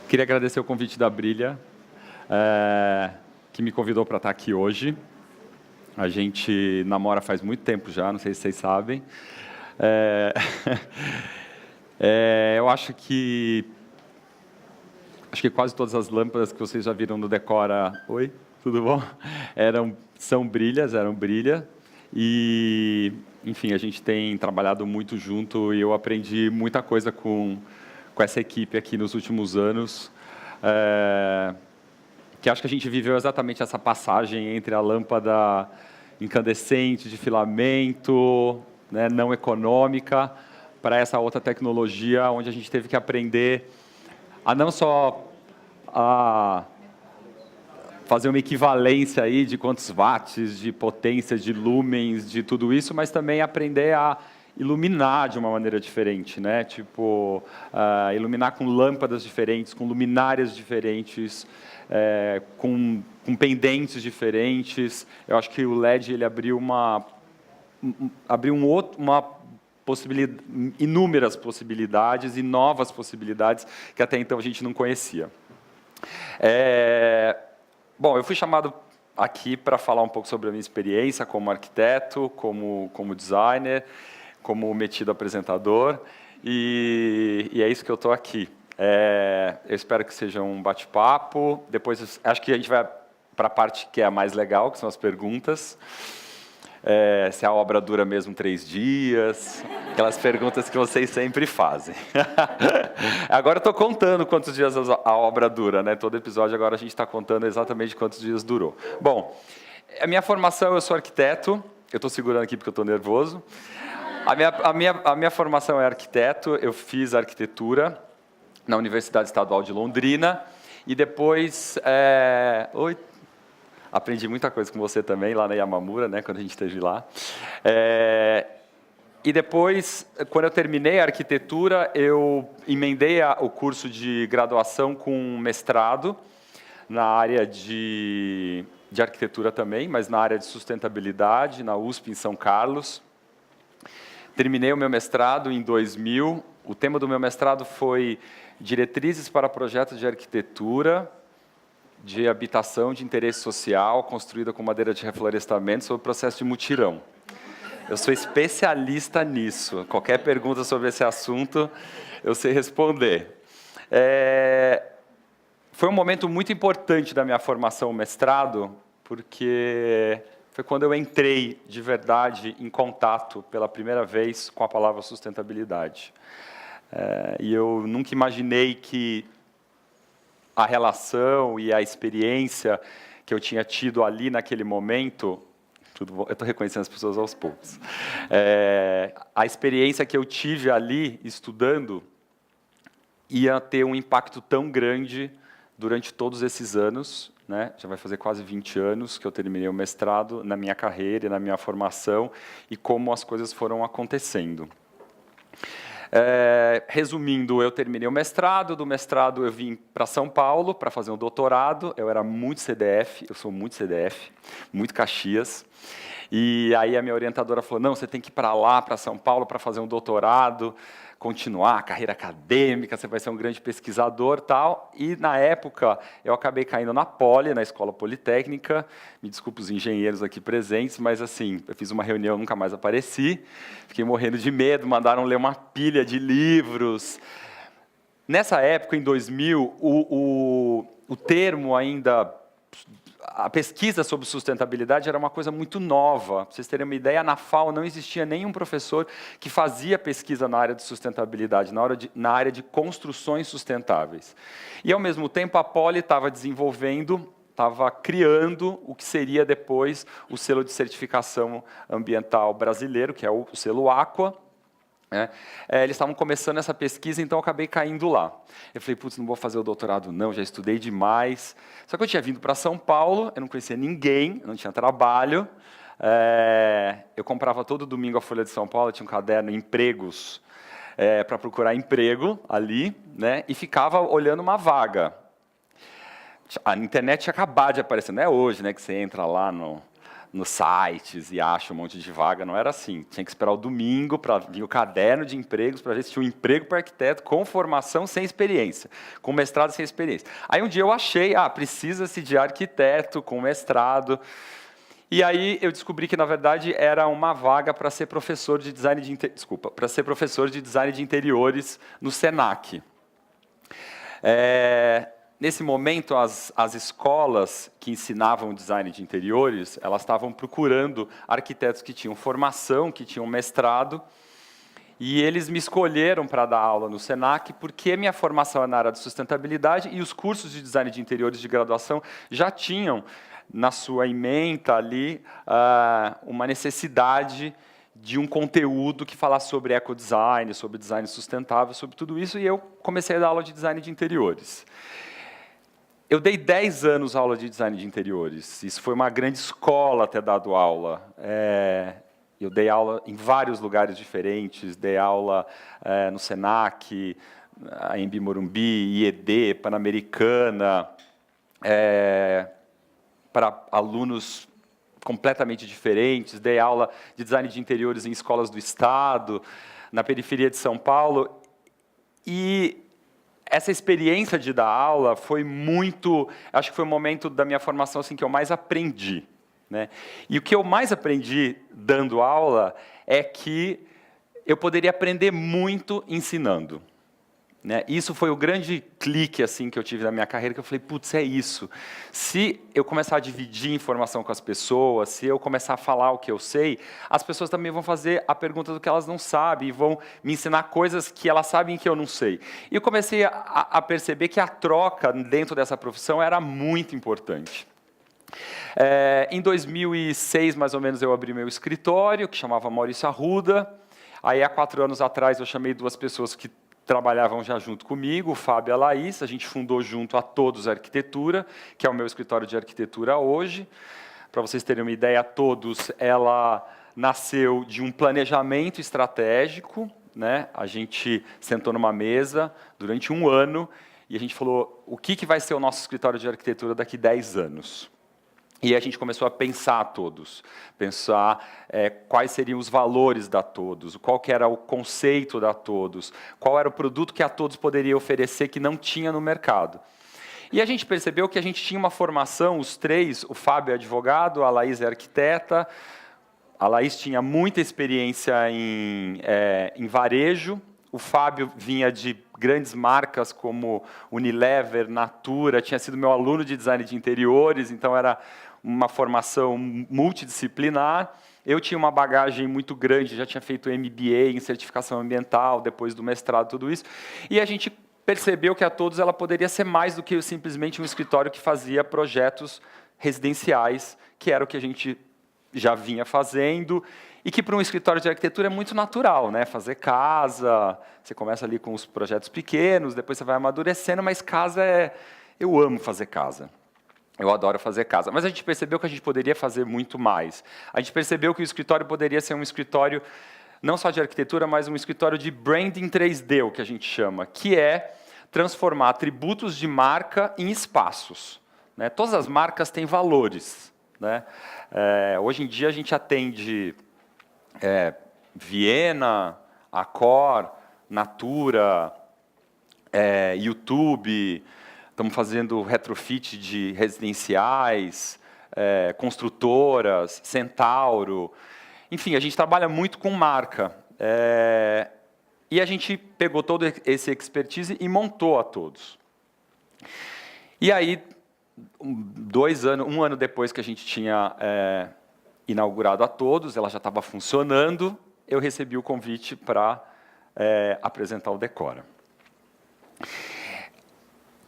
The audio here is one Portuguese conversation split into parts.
Queria agradecer o convite da Brilha, que me convidou para estar aqui hoje. A gente namora faz muito tempo já, não sei se vocês sabem. Eu acho que quase todas as lâmpadas que vocês já viram no Decora... Oi, tudo bom? São Brilha. E, enfim, a gente tem trabalhado muito junto e eu aprendi muita coisa com essa equipe aqui nos últimos anos, que acho que a gente viveu exatamente essa passagem entre a lâmpada incandescente de filamento, né, não econômica, para essa outra tecnologia, onde a gente teve que aprender a não só a fazer uma equivalência aí de quantos watts, de potência, de lumens, de tudo isso, mas também aprender a iluminar de uma maneira diferente, né? Tipo, iluminar com lâmpadas diferentes, com luminárias diferentes, com pendentes diferentes. Eu acho que o LED ele abriu inúmeras possibilidades e novas possibilidades que até então a gente não conhecia. Bom, eu fui chamado aqui para falar um pouco sobre a minha experiência como arquiteto, como designer, como metido apresentador, e é isso que eu estou aqui. Eu espero que seja um bate-papo. Depois, acho que a gente vai para a parte que é a mais legal, que são as perguntas. Se a obra dura mesmo 3 dias, aquelas perguntas que vocês sempre fazem. Agora eu estou contando quantos dias a obra dura, né? Todo episódio agora a gente está contando exatamente quantos dias durou. Bom, a minha formação, eu sou arquiteto, eu estou segurando aqui porque eu estou nervoso. A minha formação é arquiteto, eu fiz arquitetura na Universidade Estadual de Londrina e depois... Aprendi muita coisa com você também, lá na Yamamura, né, quando a gente esteve lá. E depois, quando eu terminei a arquitetura, eu emendei o curso de graduação com um mestrado na área de arquitetura também, mas na área de sustentabilidade, na USP, em São Carlos. Terminei o meu mestrado em 2000. O tema do meu mestrado foi Diretrizes para Projetos de Arquitetura de habitação de interesse social, construída com madeira de reflorestamento, sob o processo de mutirão. Eu sou especialista nisso. Qualquer pergunta sobre esse assunto, eu sei responder. Foi um momento muito importante da minha formação mestrado, porque foi quando eu entrei, de verdade, em contato, pela primeira vez, com a palavra sustentabilidade. E eu nunca imaginei que a relação e a experiência que eu tinha tido ali naquele momento, eu estou reconhecendo as pessoas aos poucos, a experiência que eu tive ali estudando ia ter um impacto tão grande durante todos esses anos, né? Já vai fazer quase 20 anos que eu terminei o mestrado, na minha carreira, na minha formação, e como as coisas foram acontecendo. Resumindo, eu terminei o mestrado, do mestrado eu vim para São Paulo para fazer um doutorado, eu era muito CDF, eu sou muito CDF, muito Caxias, e aí a minha orientadora falou, não, você tem que ir para lá, para São Paulo, para fazer um doutorado, continuar a carreira acadêmica, você vai ser um grande pesquisador, tal. E, na época, eu acabei caindo na Poli, na Escola Politécnica, me desculpe os engenheiros aqui presentes, mas, assim, eu fiz uma reunião, nunca mais apareci, fiquei morrendo de medo, mandaram ler uma pilha de livros. Nessa época, em 2000, o termo ainda... A pesquisa sobre sustentabilidade era uma coisa muito nova. Para vocês terem uma ideia, na FAO não existia nenhum professor que fazia pesquisa na área de sustentabilidade, na área de construções sustentáveis. E, ao mesmo tempo, a Poli estava criando o que seria depois o selo de certificação ambiental brasileiro, que é o selo Aqua. Eles estavam começando essa pesquisa, então eu acabei caindo lá. Eu falei, putz, não vou fazer o doutorado não, já estudei demais. Só que eu tinha vindo para São Paulo, eu não conhecia ninguém, eu não tinha trabalho. Eu comprava todo domingo a Folha de São Paulo, eu tinha um caderno Empregos, para procurar emprego ali, né, e ficava olhando uma vaga. A internet tinha acabado de aparecer, não é hoje, né, que você entra lá nos sites e acha um monte de vaga, não era assim. Tinha que esperar o domingo para vir o caderno de empregos para ver se tinha um emprego para arquiteto com formação sem experiência, com mestrado sem experiência. Aí um dia eu achei, precisa-se de arquiteto com mestrado. E aí eu descobri que, na verdade, era uma vaga para ser professor de design de para ser professor de design de interiores no Senac. Nesse momento, as escolas que ensinavam design de interiores, elas estavam procurando arquitetos que tinham formação, que tinham mestrado, e eles me escolheram para dar aula no Senac, porque minha formação é na área de sustentabilidade e os cursos de design de interiores de graduação já tinham, na sua ementa ali, uma necessidade de um conteúdo que falasse sobre ecodesign, sobre design sustentável, sobre tudo isso, e eu comecei a dar aula de design de interiores. Eu dei 10 anos aula de design de interiores. Isso foi uma grande escola ter dado aula. Eu dei aula em vários lugares diferentes, dei aula no Senac, AMB Morumbi, IED, Pan-Americana, para alunos completamente diferentes, dei aula de design de interiores em escolas do Estado, na periferia de São Paulo, e essa experiência de dar aula foi muito... Acho que foi o momento da minha formação assim, que eu mais aprendi, né? E o que eu mais aprendi dando aula é que eu poderia aprender muito ensinando, né? Isso foi o grande clique assim, que eu tive na minha carreira, que eu falei, putz, é isso. Se eu começar a dividir informação com as pessoas, se eu começar a falar o que eu sei, as pessoas também vão fazer a pergunta do que elas não sabem, e vão me ensinar coisas que elas sabem que eu não sei. E eu comecei a perceber que a troca dentro dessa profissão era muito importante. Em 2006, mais ou menos, eu abri meu escritório, que chamava Maurício Arruda. Aí, há 4 anos atrás, eu chamei 2 pessoas que trabalhavam já junto comigo, o Fábio e a Laís. A gente fundou junto a Todos Arquitetura, que é o meu escritório de arquitetura hoje. Para vocês terem uma ideia, a Todos, ela nasceu de um planejamento estratégico, né? A gente sentou numa mesa durante 1 ano e a gente falou, o que vai ser o nosso escritório de arquitetura daqui 10 anos? E a gente começou a pensar a Todos, pensar quais seriam os valores da Todos, qual que era o conceito da Todos, qual era o produto que a Todos poderia oferecer que não tinha no mercado. E a gente percebeu que a gente tinha uma formação, os 3, o Fábio é advogado, a Laís é arquiteta, a Laís tinha muita experiência em varejo, o Fábio vinha de grandes marcas como Unilever, Natura, tinha sido meu aluno de design de interiores, então era uma formação multidisciplinar. Eu tinha uma bagagem muito grande, já tinha feito MBA em certificação ambiental, depois do mestrado, tudo isso. E a gente percebeu que a Todos ela poderia ser mais do que simplesmente um escritório que fazia projetos residenciais, que era o que a gente já vinha fazendo, e que para um escritório de arquitetura é muito natural, né? Fazer casa, você começa ali com os projetos pequenos, depois você vai amadurecendo, mas casa eu amo fazer casa. Eu adoro fazer casa. Mas a gente percebeu que a gente poderia fazer muito mais. A gente percebeu que o escritório poderia ser um escritório não só de arquitetura, mas um escritório de branding 3D, o que a gente chama, que é transformar atributos de marca em espaços, né? Todas as marcas têm valores, né? Hoje em dia a gente atende Viena, Accor, Natura, YouTube. Estamos fazendo retrofit de residenciais, construtoras, Centauro. Enfim, a gente trabalha muito com marca. E a gente pegou todo esse expertise e montou a Todos. E aí, 1 ano depois que a gente tinha inaugurado a Todos, ela já estava funcionando, eu recebi o convite para apresentar o Decora.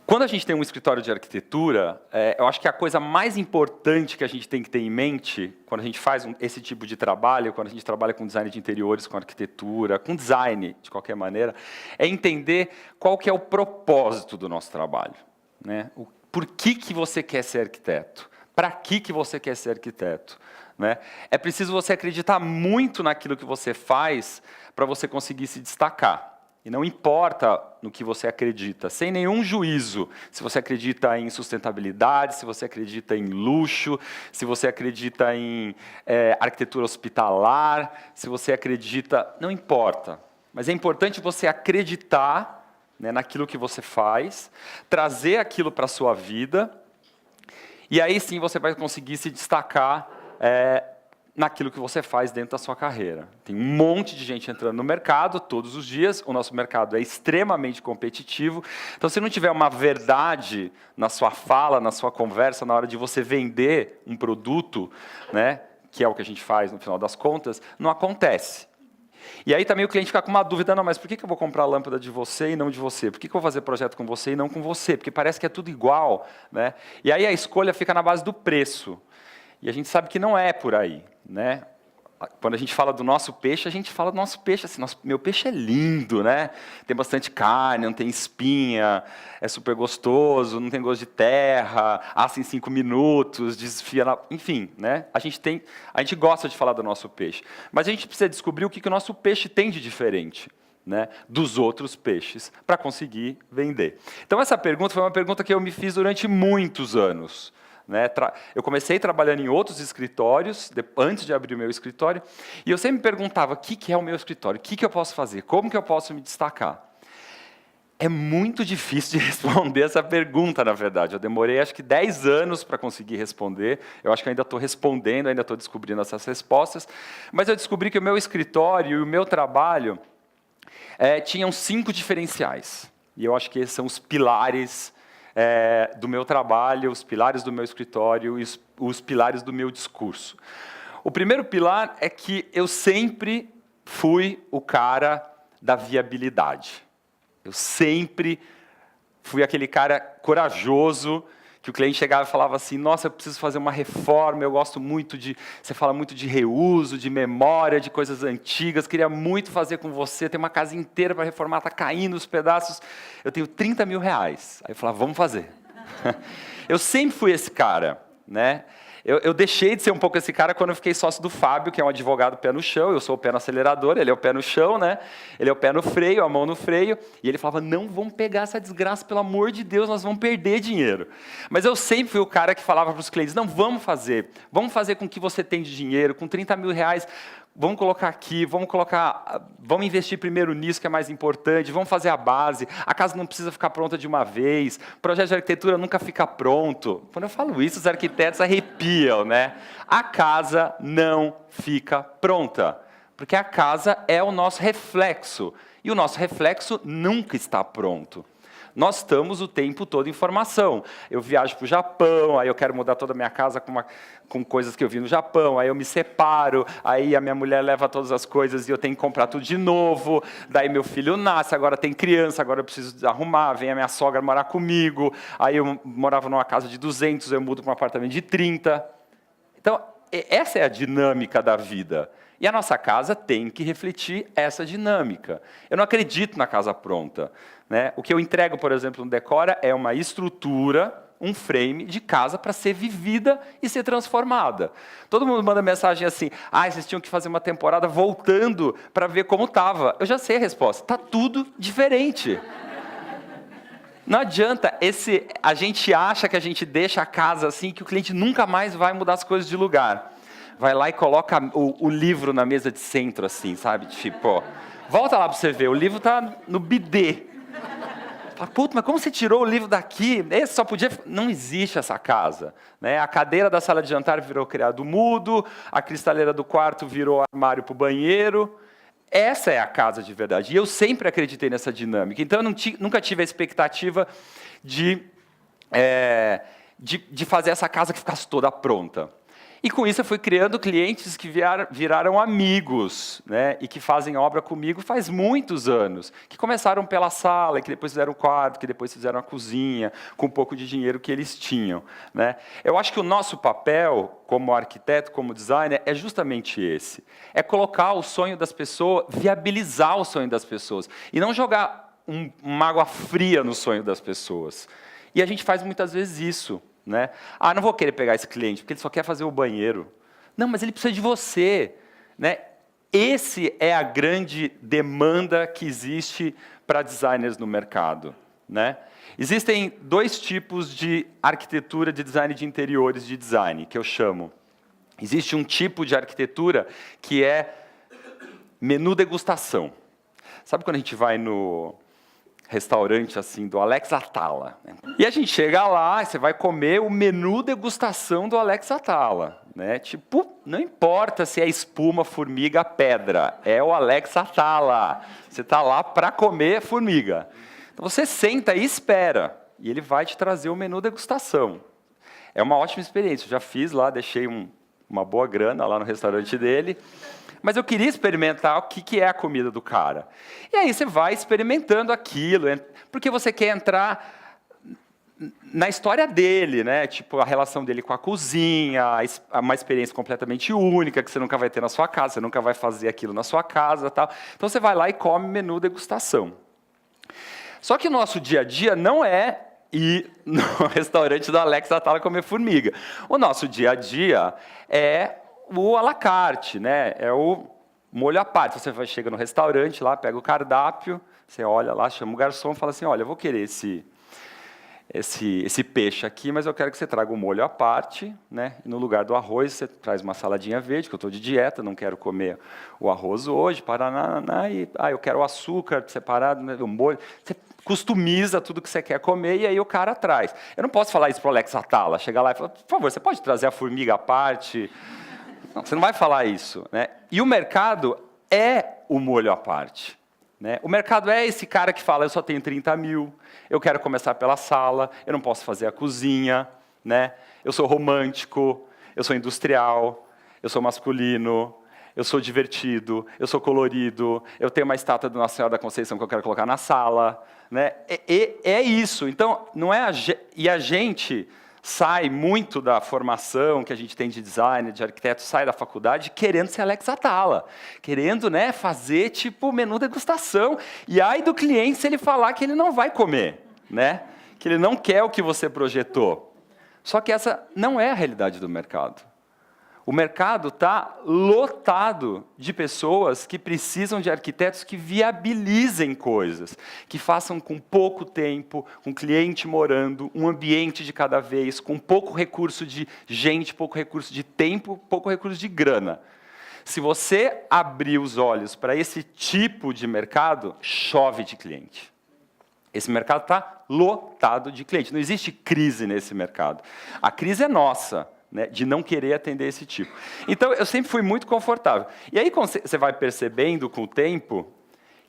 Quando a gente tem um escritório de arquitetura, eu acho que a coisa mais importante que a gente tem que ter em mente, quando a gente faz esse tipo de trabalho, quando a gente trabalha com design de interiores, com arquitetura, com design, de qualquer maneira, é entender qual que é o propósito do nosso trabalho, né? Por que você quer ser arquiteto? Para que você quer ser arquiteto? Né? É preciso você acreditar muito naquilo que você faz para você conseguir se destacar. E não importa no que você acredita, sem nenhum juízo. Se você acredita em sustentabilidade, se você acredita em luxo, se você acredita em arquitetura hospitalar, se você acredita... Não importa. Mas é importante você acreditar, né, naquilo que você faz, trazer aquilo para a sua vida, e aí sim você vai conseguir se destacar naquilo que você faz dentro da sua carreira. Tem um monte de gente entrando no mercado todos os dias, o nosso mercado é extremamente competitivo, então se não tiver uma verdade na sua fala, na sua conversa, na hora de você vender um produto, né, que é o que a gente faz no final das contas, não acontece. E aí também o cliente fica com uma dúvida, não, mas por que eu vou comprar a lâmpada de você e não de você? Por que eu vou fazer projeto com você e não com você? Porque parece que é tudo igual, né? E aí a escolha fica na base do preço. E a gente sabe que não é por aí, né? Quando a gente fala do nosso peixe, a gente fala do nosso peixe assim, meu peixe é lindo, né? Tem bastante carne, não tem espinha, é super gostoso, não tem gosto de terra, assa em 5 minutos, desfia na... Enfim, né? A gente gosta de falar do nosso peixe, mas a gente precisa descobrir o que o nosso peixe tem de diferente, né, dos outros peixes, para conseguir vender. Então essa pergunta foi uma pergunta que eu me fiz durante muitos anos. Né? Eu comecei trabalhando em outros escritórios, antes de abrir o meu escritório, e eu sempre me perguntava, o que é o meu escritório? O que eu posso fazer? Como que eu posso me destacar? É muito difícil de responder essa pergunta, na verdade. Eu demorei, acho que 10 anos para conseguir responder. Eu acho que ainda estou respondendo, ainda estou descobrindo essas respostas. Mas eu descobri que o meu escritório e o meu trabalho tinham 5 diferenciais. E eu acho que esses são os pilares do meu trabalho, os pilares do meu escritório e os pilares do meu discurso. O primeiro pilar é que eu sempre fui o cara da viabilidade. Eu sempre fui aquele cara corajoso que o cliente chegava e falava assim, nossa, eu preciso fazer uma reforma, eu gosto muito de... Você fala muito de reuso, de memória, de coisas antigas, queria muito fazer com você, tem uma casa inteira para reformar, está caindo os pedaços, eu tenho 30 mil reais. Aí eu falava, vamos fazer. Eu sempre fui esse cara, né? Eu deixei de ser um pouco esse cara quando eu fiquei sócio do Fábio, que é um advogado pé no chão, eu sou o pé no acelerador, ele é o pé no chão, né? Ele é o pé no freio, a mão no freio, e ele falava, não vamos pegar essa desgraça, pelo amor de Deus, nós vamos perder dinheiro. Mas eu sempre fui o cara que falava para os clientes, não, vamos fazer com o que você tem de dinheiro, com 30 mil reais, vamos colocar aqui, vamos investir primeiro nisso que é mais importante, vamos fazer a base, a casa não precisa ficar pronta de uma vez, o projeto de arquitetura nunca fica pronto. Quando eu falo isso, os arquitetos arrepiam, né? A casa não fica pronta, porque a casa é o nosso reflexo, e o nosso reflexo nunca está pronto. Nós estamos o tempo todo em formação. Eu viajo para o Japão, aí eu quero mudar toda a minha casa com coisas que eu vi no Japão, aí eu me separo, aí a minha mulher leva todas as coisas e eu tenho que comprar tudo de novo, daí meu filho nasce, agora tem criança, agora eu preciso arrumar, vem a minha sogra morar comigo, aí eu morava numa casa de 200, eu mudo para um apartamento de 30. Então, essa é a dinâmica da vida. E a nossa casa tem que refletir essa dinâmica. Eu não acredito na casa pronta, né? O que eu entrego, por exemplo, no Decora é uma estrutura, um frame de casa para ser vivida e ser transformada. Todo mundo manda mensagem assim, vocês tinham que fazer uma temporada voltando para ver como estava. Eu já sei a resposta, está tudo diferente. Não adianta, a gente acha que a gente deixa a casa assim, que o cliente nunca mais vai mudar as coisas de lugar. Vai lá e coloca o livro na mesa de centro, assim, sabe? Tipo, ó, volta lá para você ver, o livro está no bidê. Fala, puta, mas como você tirou o livro daqui? Esse só podia... Não existe essa casa, né? A cadeira da sala de jantar virou criado mudo, a cristaleira do quarto virou armário para o banheiro. Essa é a casa de verdade. E eu sempre acreditei nessa dinâmica. Então, eu nunca tive a expectativa de fazer essa casa que ficasse toda pronta. E com isso eu fui criando clientes que viraram amigos, né? E que fazem obra comigo faz muitos anos, que começaram pela sala, que depois fizeram o quarto, que depois fizeram a cozinha, com um pouco de dinheiro que eles tinham, né? Eu acho que o nosso papel, como arquiteto, como designer, é justamente esse. É colocar o sonho das pessoas, viabilizar o sonho das pessoas, e não jogar uma água fria no sonho das pessoas. E a gente faz muitas vezes isso. Né? Não vou querer pegar esse cliente, porque ele só quer fazer o banheiro. Não, mas ele precisa de você. Né? esse é a grande demanda que existe para designers no mercado, né? Existem 2 tipos de arquitetura de design de interiores de design, que eu chamo. Existe um tipo de arquitetura que é menu degustação. Sabe quando a gente vai no restaurante assim do Alex Atala, né? E a gente chega lá, você vai comer o menu degustação do Alex Atala, né? Tipo, não importa se é espuma, formiga, pedra, é o Alex Atala. Você está lá para comer formiga. Então você senta e espera, e ele vai te trazer o menu degustação. É uma ótima experiência, eu já fiz lá, deixei uma boa grana lá no restaurante dele, mas eu queria experimentar o que é a comida do cara. E aí você vai experimentando aquilo, porque você quer entrar na história dele, né? Tipo, a relação dele com a cozinha, uma experiência completamente única, que você nunca vai ter na sua casa, você nunca vai fazer aquilo na sua casa, tal. Então você vai lá e come menu degustação. Só que o nosso dia a dia não é ir no restaurante do Alex Atala comer formiga. O nosso dia a dia é o à la carte, né? É o molho à parte. Você chega no restaurante lá, pega o cardápio, você olha lá, chama o garçom e fala assim, olha, eu vou querer esse peixe aqui, mas eu quero que você traga o molho à parte, né? E no lugar do arroz, você traz uma saladinha verde, que eu estou de dieta, não quero comer o arroz hoje, eu quero o açúcar separado, né, o molho. Você customiza tudo que você quer comer e aí o cara traz. Eu não posso falar isso para o Alex Atala, chegar lá e falar, por favor, você pode trazer a formiga à parte? Não, você não vai falar isso, né? E o mercado é o molho à parte, né? O mercado é esse cara que fala, eu só tenho 30 mil, eu quero começar pela sala, eu não posso fazer a cozinha, né? Eu sou romântico, eu sou industrial, eu sou masculino, eu sou divertido, eu sou colorido, eu tenho uma estátua de Nossa Senhora da Conceição que eu quero colocar na sala, né? É isso. Então, não é e a gente sai muito da formação que a gente tem de design, de arquiteto, sai da faculdade querendo ser Alex Atala, querendo, né, fazer tipo menu degustação. E aí do cliente se ele falar que ele não vai comer, né? Que ele não quer o que você projetou. Só que essa não é a realidade do mercado. O mercado está lotado de pessoas que precisam de arquitetos que viabilizem coisas, que façam com pouco tempo, com cliente morando, um ambiente de cada vez, com pouco recurso de gente, pouco recurso de tempo, pouco recurso de grana. Se você abrir os olhos para esse tipo de mercado, chove de cliente. Esse mercado está lotado de cliente. Não existe crise nesse mercado. A crise é nossa, né, de não querer atender esse tipo. Então, eu sempre fui muito confortável. E aí, você vai percebendo com o tempo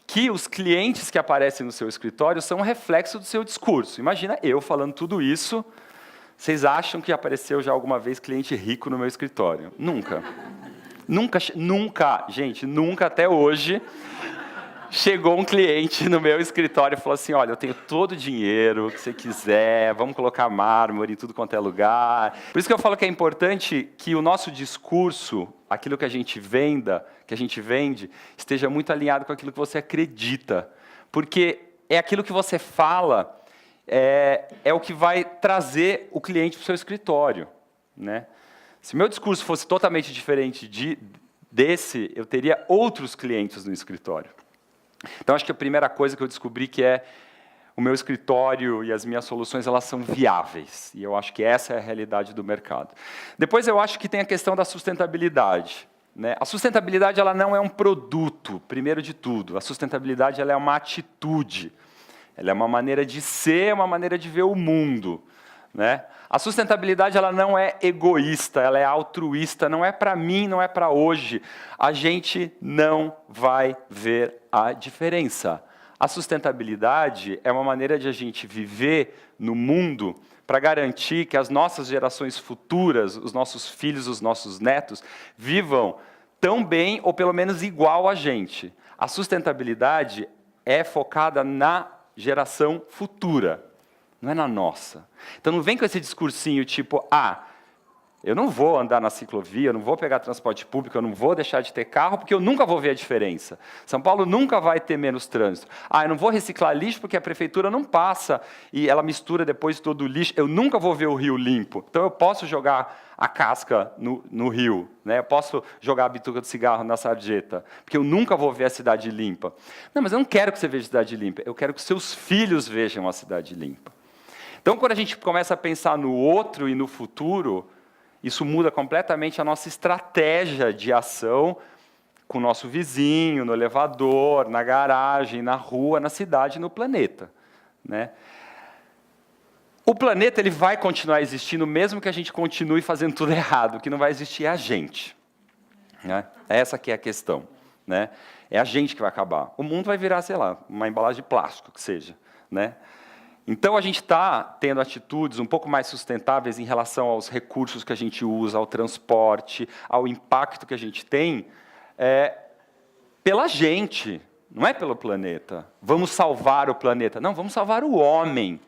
que os clientes que aparecem no seu escritório são um reflexo do seu discurso. Imagina eu falando tudo isso, vocês acham que apareceu já alguma vez cliente rico no meu escritório? Nunca. Nunca, gente, nunca até hoje chegou um cliente no meu escritório e falou assim, olha, eu tenho todo o dinheiro que você quiser, vamos colocar mármore em tudo quanto é lugar. Por isso que eu falo que é importante que o nosso discurso, aquilo que a gente vende, esteja muito alinhado com aquilo que você acredita. Porque é aquilo que você fala, é o que vai trazer o cliente para o seu escritório, né? Se meu discurso fosse totalmente diferente desse, eu teria outros clientes no escritório. Então, acho que a primeira coisa que eu descobri que é o meu escritório e as minhas soluções, elas são viáveis. E eu acho que essa é a realidade do mercado. Depois, eu acho que tem a questão da sustentabilidade, né? A sustentabilidade ela não é um produto, primeiro de tudo. A sustentabilidade ela é uma atitude. Ela é uma maneira de ser, uma maneira de ver o mundo, né? A sustentabilidade ela não é egoísta, ela é altruísta, não é para mim, não é para hoje. A gente não vai ver a diferença. A sustentabilidade é uma maneira de a gente viver no mundo para garantir que as nossas gerações futuras, os nossos filhos, os nossos netos, vivam tão bem ou pelo menos igual a gente. A sustentabilidade é focada na geração futura. Não é na nossa. Então não vem com esse discursinho tipo, Eu não vou andar na ciclovia, eu não vou pegar transporte público, eu não vou deixar de ter carro, porque eu nunca vou ver a diferença. São Paulo nunca vai ter menos trânsito. Eu não vou reciclar lixo porque a prefeitura não passa e ela mistura depois todo o lixo. Eu nunca vou ver o rio limpo. Então eu posso jogar a casca no rio, né? Eu posso jogar a bituca de cigarro na sarjeta, porque eu nunca vou ver a cidade limpa. Não, mas eu não quero que você veja a cidade limpa, eu quero que seus filhos vejam a cidade limpa. Então, quando a gente começa a pensar no outro e no futuro, isso muda completamente a nossa estratégia de ação com o nosso vizinho, no elevador, na garagem, na rua, na cidade, no planeta, né? O planeta ele vai continuar existindo, mesmo que a gente continue fazendo tudo errado. O que não vai existir é a gente, né? Essa que é a questão, né? É a gente que vai acabar. O mundo vai virar, sei lá, uma embalagem de plástico, que seja, né? Então, a gente está tendo atitudes um pouco mais sustentáveis em relação aos recursos que a gente usa, ao transporte, ao impacto que a gente tem, pela gente, não é pelo planeta. Vamos salvar o planeta. Não, vamos salvar o homem,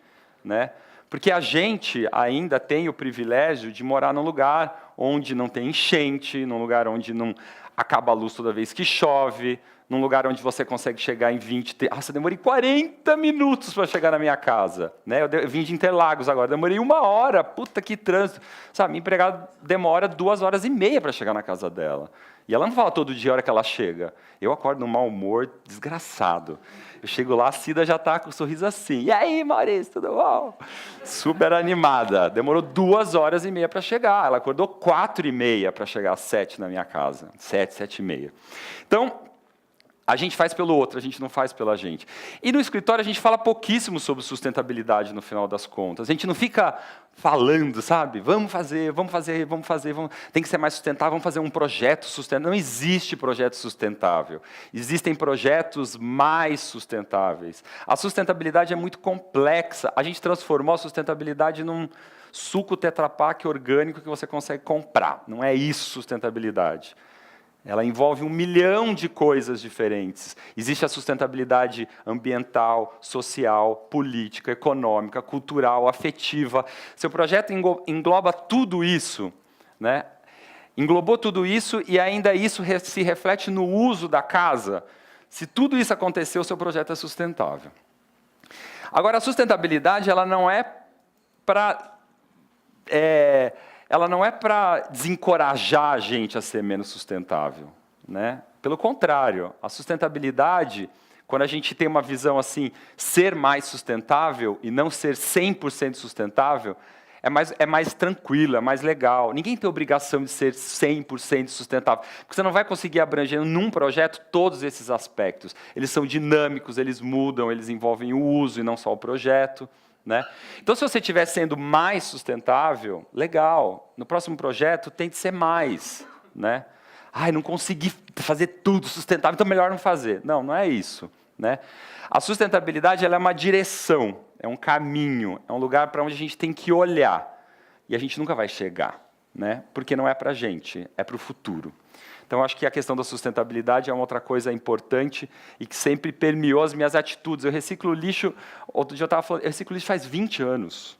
né? Porque a gente ainda tem o privilégio de morar num lugar onde não tem enchente, num lugar onde não acaba a luz toda vez que chove, num lugar onde você consegue chegar em 20... Nossa, eu demorei 40 minutos para chegar na minha casa, né? Eu vim de Interlagos agora, demorei 1 hora, puta que trânsito. Sabe, minha empregada demora 2 horas e meia para chegar na casa dela. E ela não fala todo dia a hora que ela chega. Eu acordo num mau humor desgraçado. Eu chego lá, a Cida já está com o sorriso assim. E aí, Maurício, tudo bom? Super animada. Demorou 2 horas e meia para chegar. Ela acordou 4h30 para chegar às 7 na minha casa. 7, 7h30. Então, a gente faz pelo outro, a gente não faz pela gente. E no escritório a gente fala pouquíssimo sobre sustentabilidade no final das contas. A gente não fica falando, sabe? Vamos fazer, vamos fazer, vamos fazer, tem que ser mais sustentável, vamos fazer um projeto sustentável. Não existe projeto sustentável. Existem projetos mais sustentáveis. A sustentabilidade é muito complexa. A gente transformou a sustentabilidade num suco Tetra Pak orgânico que você consegue comprar. Não é isso sustentabilidade. Ela envolve 1 milhão de coisas diferentes. Existe a sustentabilidade ambiental, social, política, econômica, cultural, afetiva. Seu projeto engloba tudo isso, né? Englobou tudo isso e ainda isso se reflete no uso da casa. Se tudo isso aconteceu, o seu projeto é sustentável. Agora, a sustentabilidade ela não é para... ela não é para desencorajar a gente a ser menos sustentável, né? Pelo contrário, a sustentabilidade, quando a gente tem uma visão assim, ser mais sustentável e não ser 100% sustentável, é mais tranquilo, é mais legal. Ninguém tem obrigação de ser 100% sustentável, porque você não vai conseguir abranger num projeto todos esses aspectos. Eles são dinâmicos, eles mudam, eles envolvem o uso e não só o projeto, né? Então, se você estiver sendo mais sustentável, legal. No próximo projeto, tente ser mais, né? Não consegui fazer tudo sustentável, então melhor não fazer. Não, não é isso, né? A sustentabilidade ela é uma direção, é um caminho, é um lugar para onde a gente tem que olhar. E a gente nunca vai chegar, né? Porque não é para a gente, é para o futuro. Então, acho que a questão da sustentabilidade é uma outra coisa importante e que sempre permeou as minhas atitudes. Eu reciclo lixo, outro dia eu estava falando, eu reciclo lixo faz 20 anos.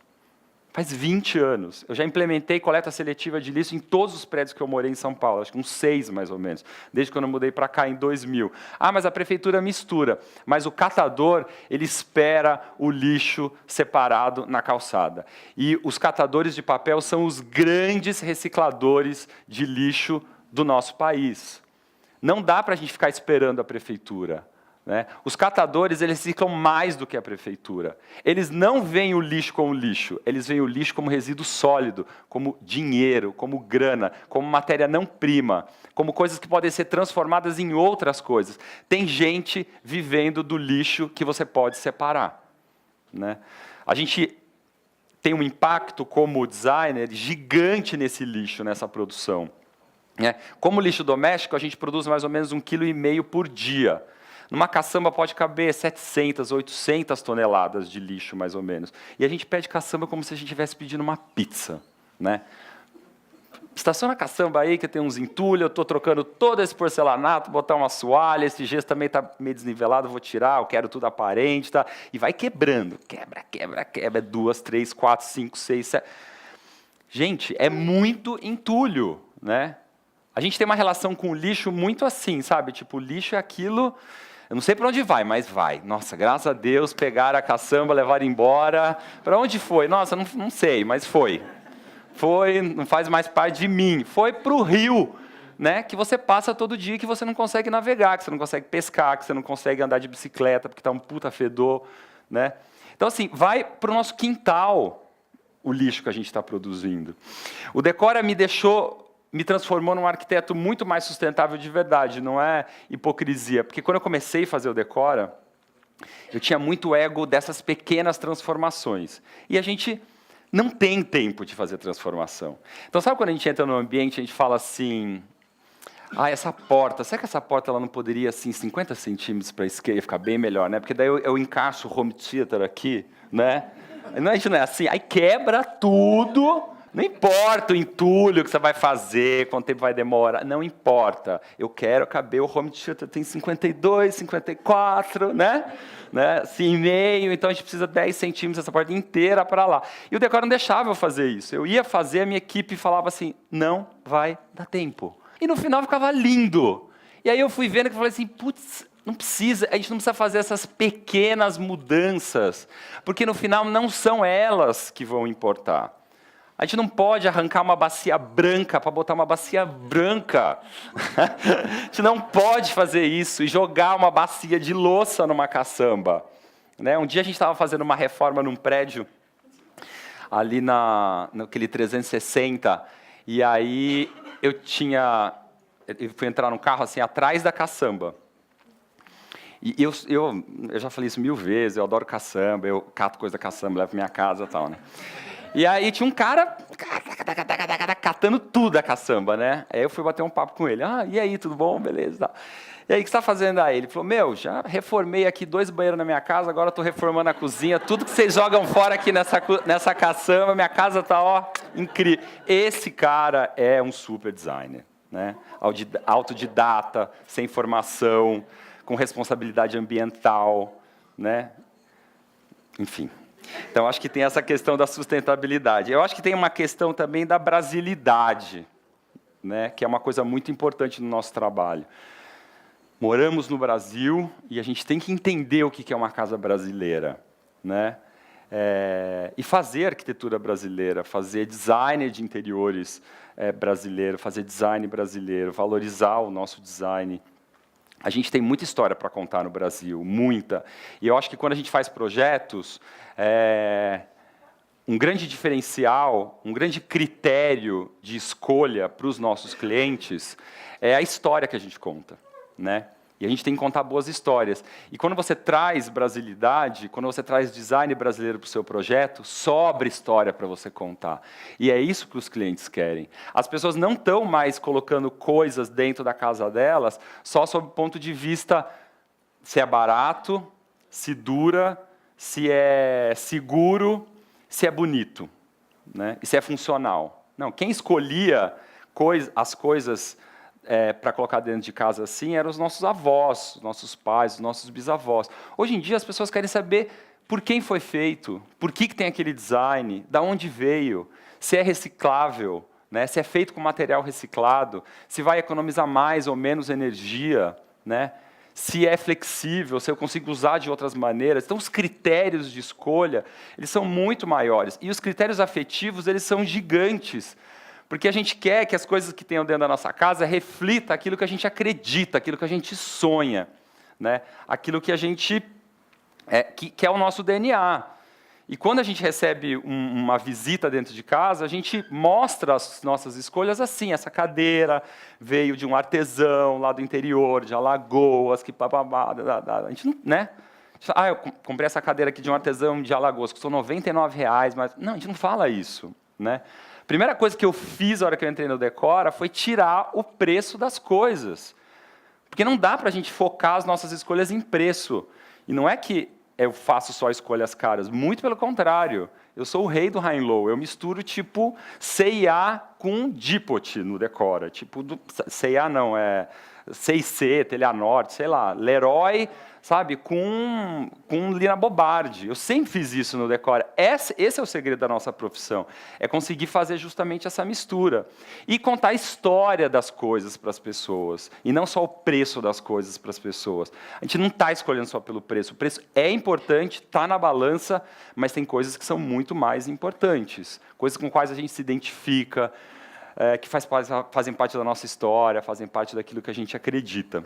Faz 20 anos. Eu já implementei coleta seletiva de lixo em todos os prédios que eu morei em São Paulo, acho que uns 6 mais ou menos, desde quando eu mudei para cá em 2000. Mas a prefeitura mistura. Mas o catador, ele espera o lixo separado na calçada. E os catadores de papel são os grandes recicladores de lixo do nosso país. Não dá para a gente ficar esperando a prefeitura, né? Os catadores, eles reciclam mais do que a prefeitura. Eles não veem o lixo como lixo, eles veem o lixo como resíduo sólido, como dinheiro, como grana, como matéria não prima, como coisas que podem ser transformadas em outras coisas. Tem gente vivendo do lixo que você pode separar, né? A gente tem um impacto como designer gigante nesse lixo, nessa produção. Como lixo doméstico, a gente produz mais ou menos 1,5 kg por dia. Numa caçamba pode caber 700, 800 toneladas de lixo, mais ou menos. E a gente pede caçamba como se a gente estivesse pedindo uma pizza, né? Estaciona a caçamba aí, que tem uns entulhos, eu estou trocando todo esse porcelanato, botar uma assoalho, esse gesso também está meio desnivelado, vou tirar, eu quero tudo aparente, tá? E vai quebrando, quebra, 2, 3, 4, 5, 6, 7... Gente, é muito entulho, né? A gente tem uma relação com o lixo muito assim, sabe? Tipo, o lixo é aquilo, eu não sei para onde vai, mas vai. Nossa, graças a Deus, pegaram a caçamba, levaram embora. Para onde foi? Nossa, não sei, mas foi. Foi, não faz mais parte de mim. Foi para o rio, né? Que você passa todo dia, que você não consegue navegar, que você não consegue pescar, que você não consegue andar de bicicleta, porque está um puta fedor, né? Então, assim, vai para o nosso quintal o lixo que a gente está produzindo. O Decora me transformou num arquiteto muito mais sustentável de verdade, não é hipocrisia. Porque quando eu comecei a fazer o Decora, eu tinha muito ego dessas pequenas transformações. E a gente não tem tempo de fazer transformação. Então, sabe quando a gente entra no ambiente, a gente fala assim, essa porta, será que essa porta ela não poderia, assim, 50 centímetros para a esquerda, ficar bem melhor, né? Porque daí eu encaixo o home theater aqui, né? A gente não é assim, aí quebra tudo, não importa o entulho que você vai fazer, quanto tempo vai demorar, não importa. Eu quero caber, o home theater tem 52, 54, né? Assim, meio, então a gente precisa 10 centímetros, essa porta inteira para lá. E o Decora não deixava eu fazer isso. Eu ia fazer, a minha equipe falava assim, não vai dar tempo. E no final ficava lindo. E aí eu fui vendo que eu falei assim, putz, não precisa, a gente não precisa fazer essas pequenas mudanças, porque no final não são elas que vão importar. A gente não pode arrancar uma bacia branca para botar uma bacia branca. A gente não pode fazer isso e jogar uma bacia de louça numa caçamba. Né? Um dia a gente estava fazendo uma reforma num prédio, ali naquele 360, e aí eu fui entrar no carro assim, atrás da caçamba. E eu já falei isso 1000 vezes, eu adoro caçamba, eu cato coisa da caçamba, levo pra minha casa e tal, né? E aí tinha um cara catando tudo da caçamba, né? Aí eu fui bater um papo com ele. E aí, tudo bom? Beleza. Tá. E aí, o que você está fazendo aí? Ele falou, já reformei aqui 2 banheiros na minha casa, agora estou reformando a cozinha, tudo que vocês jogam fora aqui nessa caçamba, minha casa está, incrível. Esse cara é um super designer, né? Autodidata, sem formação, com responsabilidade ambiental, né? Enfim. Então, acho que tem essa questão da sustentabilidade. Eu acho que tem uma questão também da brasilidade, né? Que é uma coisa muito importante no nosso trabalho. Moramos no Brasil e a gente tem que entender o que é uma casa brasileira, né? E fazer arquitetura brasileira, fazer design de interiores brasileiro, fazer design brasileiro, valorizar o nosso design. A gente tem muita história para contar no Brasil, muita. E eu acho que quando a gente faz projetos, um grande diferencial, um grande critério de escolha para os nossos clientes é a história que a gente conta, né? E a gente tem que contar boas histórias. E quando você traz brasilidade, quando você traz design brasileiro para o seu projeto, sobra história para você contar. E é isso que os clientes querem. As pessoas não estão mais colocando coisas dentro da casa delas só sob o ponto de vista se é barato, se dura, se é seguro, se é bonito, né? E se é funcional. Não, quem escolhia as coisas para colocar dentro de casa assim eram os nossos avós, os nossos pais, os nossos bisavós. Hoje em dia as pessoas querem saber por quem foi feito, por que tem aquele design, da onde veio, se é reciclável, né? Se é feito com material reciclado, se vai economizar mais ou menos energia, né? Se é flexível, se eu consigo usar de outras maneiras. Então, os critérios de escolha, eles são muito maiores. E os critérios afetivos, eles são gigantes. Porque a gente quer que as coisas que tenham dentro da nossa casa reflitam aquilo que a gente acredita, aquilo que a gente sonha, né? Aquilo que a gente que é o nosso DNA. E quando a gente recebe uma visita dentro de casa, a gente mostra as nossas escolhas assim. Essa cadeira veio de um artesão lá do interior, de Alagoas, que bababá, a gente não, né? Eu comprei essa cadeira aqui de um artesão de Alagoas, custou R$99, mas não, a gente não fala isso, né? A primeira coisa que eu fiz na hora que eu entrei no Decora foi tirar o preço das coisas. Porque não dá para a gente focar as nossas escolhas em preço. E não é que eu faço só escolhas caras, muito pelo contrário. Eu sou o rei do high and low. Eu misturo tipo C&A com Depot no Decora. Tipo, C&A não, C&C, Teleanorte, sei lá, Leroy, sabe, com Lina Bobardi. Eu sempre fiz isso no decor. Esse é o segredo da nossa profissão, é conseguir fazer justamente essa mistura. E contar a história das coisas para as pessoas, e não só o preço das coisas para as pessoas. A gente não está escolhendo só pelo preço. O preço é importante, está na balança, mas tem coisas que são muito mais importantes. Coisas com quais a gente se identifica, que fazem parte da nossa história, fazem parte daquilo que a gente acredita.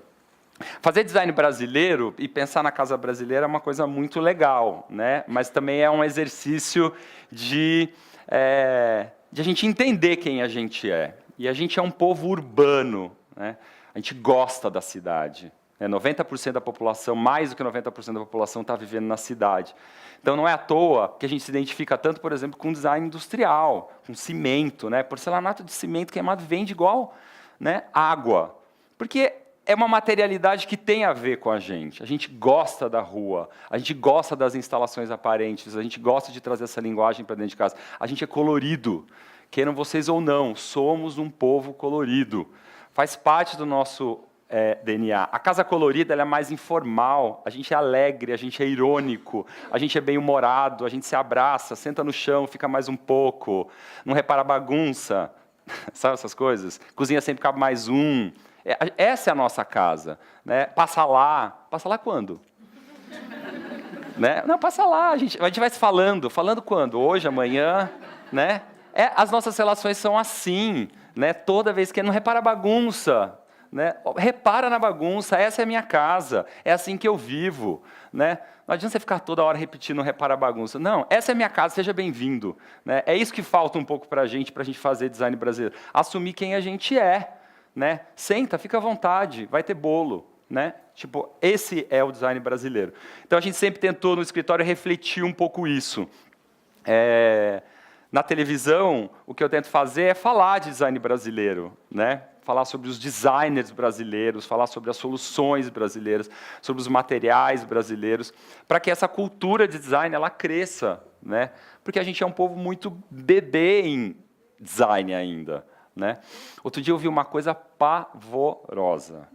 Fazer design brasileiro e pensar na casa brasileira é uma coisa muito legal, né? Mas também é um exercício de a gente entender quem a gente é. E a gente é um povo urbano, né? A gente gosta da cidade. 90% da população, mais do que 90% da população, está vivendo na cidade. Então, não é à toa que a gente se identifica tanto, por exemplo, com design industrial, com cimento, né? Porcelanato de cimento queimado vende igual, né, água. Porque é uma materialidade que tem a ver com a gente. A gente gosta da rua, a gente gosta das instalações aparentes, a gente gosta de trazer essa linguagem para dentro de casa. A gente é colorido, queiram vocês ou não, somos um povo colorido. Faz parte do nosso DNA. A casa colorida ela é mais informal, a gente é alegre, a gente é irônico, a gente é bem-humorado, a gente se abraça, senta no chão, fica mais um pouco, não repara a bagunça, sabe essas coisas? Cozinha sempre cabe mais um. Essa é a nossa casa, né? Passa lá quando? Né? Não, passa lá, a gente vai se falando quando? Hoje, amanhã, né? As nossas relações são assim, né? Toda vez que não repara a bagunça, né? Repara na bagunça, essa é a minha casa, é assim que eu vivo, né? Não adianta você ficar toda hora repetindo repara a bagunça. Não, essa é a minha casa, seja bem-vindo, né? É isso que falta um pouco para a gente fazer design brasileiro. Assumir quem a gente é. Né? Senta, fica à vontade, vai ter bolo. Né? Tipo, esse é o design brasileiro. Então, a gente sempre tentou, no escritório, refletir um pouco isso. Na televisão, o que eu tento fazer é falar de design brasileiro. Né? Falar sobre os designers brasileiros, falar sobre as soluções brasileiras, sobre os materiais brasileiros, para que essa cultura de design ela cresça. Né? Porque a gente é um povo muito bebê em design ainda. Né? Outro dia eu vi uma coisa pavorosa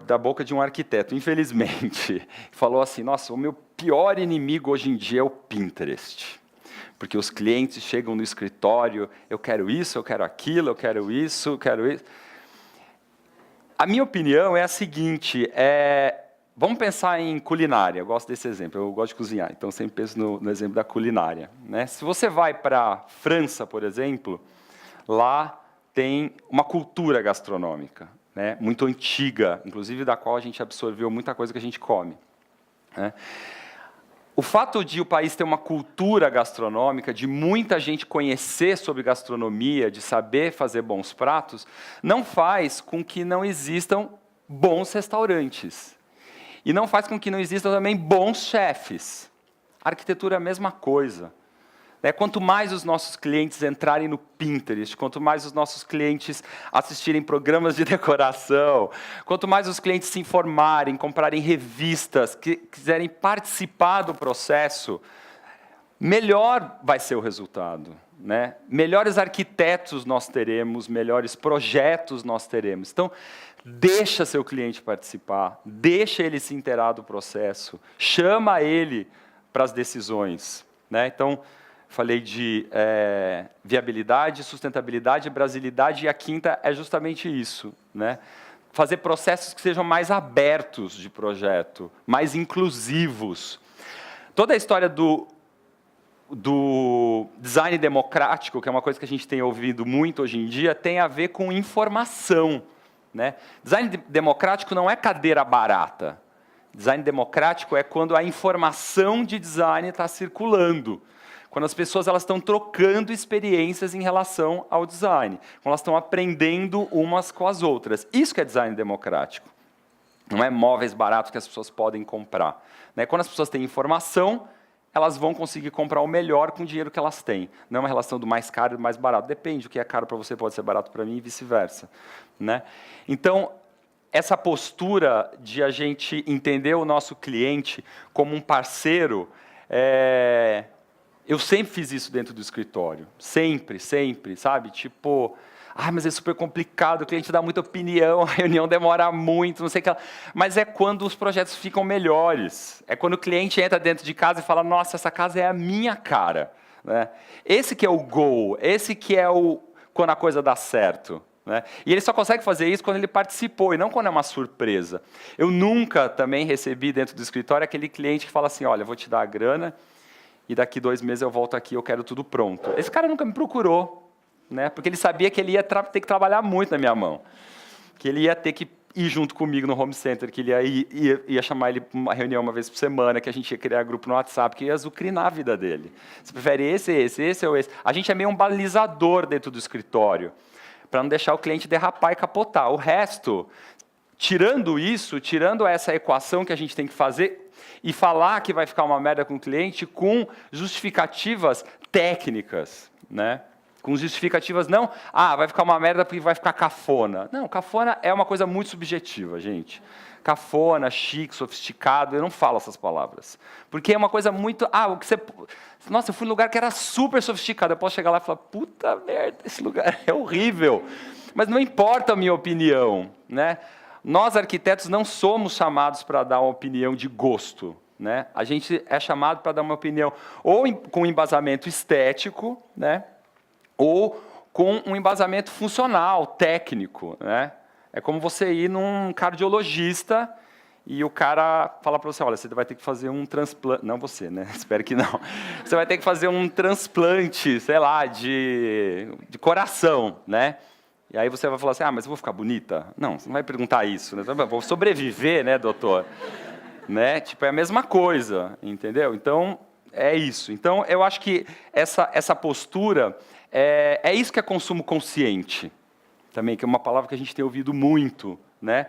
da boca de um arquiteto, infelizmente. Falou assim, nossa, o meu pior inimigo hoje em dia é o Pinterest. Porque os clientes chegam no escritório, eu quero isso, eu quero aquilo, eu quero isso, eu quero isso. A minha opinião é a seguinte, vamos pensar em culinária, eu gosto desse exemplo, eu gosto de cozinhar, então sempre penso no exemplo da culinária. Né? Se você vai para a França, por exemplo, lá tem uma cultura gastronômica, né, muito antiga, inclusive da qual a gente absorveu muita coisa que a gente come. Né. O fato de o país ter uma cultura gastronômica, de muita gente conhecer sobre gastronomia, de saber fazer bons pratos, não faz com que não existam bons restaurantes. E não faz com que não existam também bons chefes. A arquitetura é a mesma coisa. Quanto mais os nossos clientes entrarem no Pinterest, quanto mais os nossos clientes assistirem programas de decoração, quanto mais os clientes se informarem, comprarem revistas, que quiserem participar do processo, melhor vai ser o resultado. Né? Melhores arquitetos nós teremos, melhores projetos nós teremos. Então, deixa seu cliente participar, deixa ele se inteirar do processo, chama ele para as decisões. Né? Então, falei de viabilidade, sustentabilidade, brasilidade, e a quinta é justamente isso. Né? Fazer processos que sejam mais abertos de projeto, mais inclusivos. Toda a história do design democrático, que é uma coisa que a gente tem ouvido muito hoje em dia, tem a ver com informação. Né? Design democrático não é cadeira barata. Design democrático é quando a informação de design está circulando. Quando as pessoas estão trocando experiências em relação ao design. Quando elas estão aprendendo umas com as outras. Isso que é design democrático. Não é móveis baratos que as pessoas podem comprar. Né? Quando as pessoas têm informação, elas vão conseguir comprar o melhor com o dinheiro que elas têm. Não é uma relação do mais caro e do mais barato. Depende, o que é caro para você pode ser barato para mim e vice-versa. Né? Então, essa postura de a gente entender o nosso cliente como um parceiro, eu sempre fiz isso dentro do escritório. Sempre, sempre, sabe? Tipo, Ah, mas é super complicado, o cliente dá muita opinião, a reunião demora muito, não sei o que lá. Mas é quando os projetos ficam melhores. É quando o cliente entra dentro de casa e fala, nossa, essa casa é a minha cara. Né? Esse que é o goal, esse que é quando a coisa dá certo. Né? E ele só consegue fazer isso quando ele participou, e não quando é uma surpresa. Eu nunca também recebi dentro do escritório aquele cliente que fala assim, olha, eu vou te dar a grana, e daqui 2 meses eu volto aqui, eu quero tudo pronto. Esse cara nunca me procurou, né? Porque ele sabia que ele ia ter que trabalhar muito na minha mão, que ele ia ter que ir junto comigo no home center, que ele ia chamar ele para uma reunião uma vez por semana, que a gente ia criar grupo no WhatsApp, que ia azucrinar a vida dele. Você prefere esse ou esse? A gente é meio um balizador dentro do escritório, para não deixar o cliente derrapar e capotar. O resto, tirando isso, tirando essa equação que a gente tem que fazer e falar que vai ficar uma merda com o cliente com justificativas técnicas, né? Com justificativas não, vai ficar uma merda porque vai ficar cafona. Não, cafona é uma coisa muito subjetiva, gente. Cafona, chique, sofisticado, eu não falo essas palavras. Porque é uma coisa muito... o que você... Nossa, eu fui num lugar que era super sofisticado. Eu posso chegar lá e falar, puta merda, esse lugar é horrível. Mas não importa a minha opinião, né? Nós, arquitetos, não somos chamados para dar uma opinião de gosto. Né? A gente é chamado para dar uma opinião ou com embasamento estético, né? Ou com um embasamento funcional, técnico. Né? É como você ir num cardiologista e o cara fala para você, olha, você vai ter que fazer um transplante... Não você, né? Espero que não. Você vai ter que fazer um transplante, sei lá, de coração, né? E aí você vai falar assim, mas eu vou ficar bonita? Não, você não vai perguntar isso. Né? Vou sobreviver, né, doutor? Né? Tipo, é a mesma coisa, entendeu? Então, é isso. Então, eu acho que essa postura... É isso que é consumo consciente, também, que é uma palavra que a gente tem ouvido muito. Né?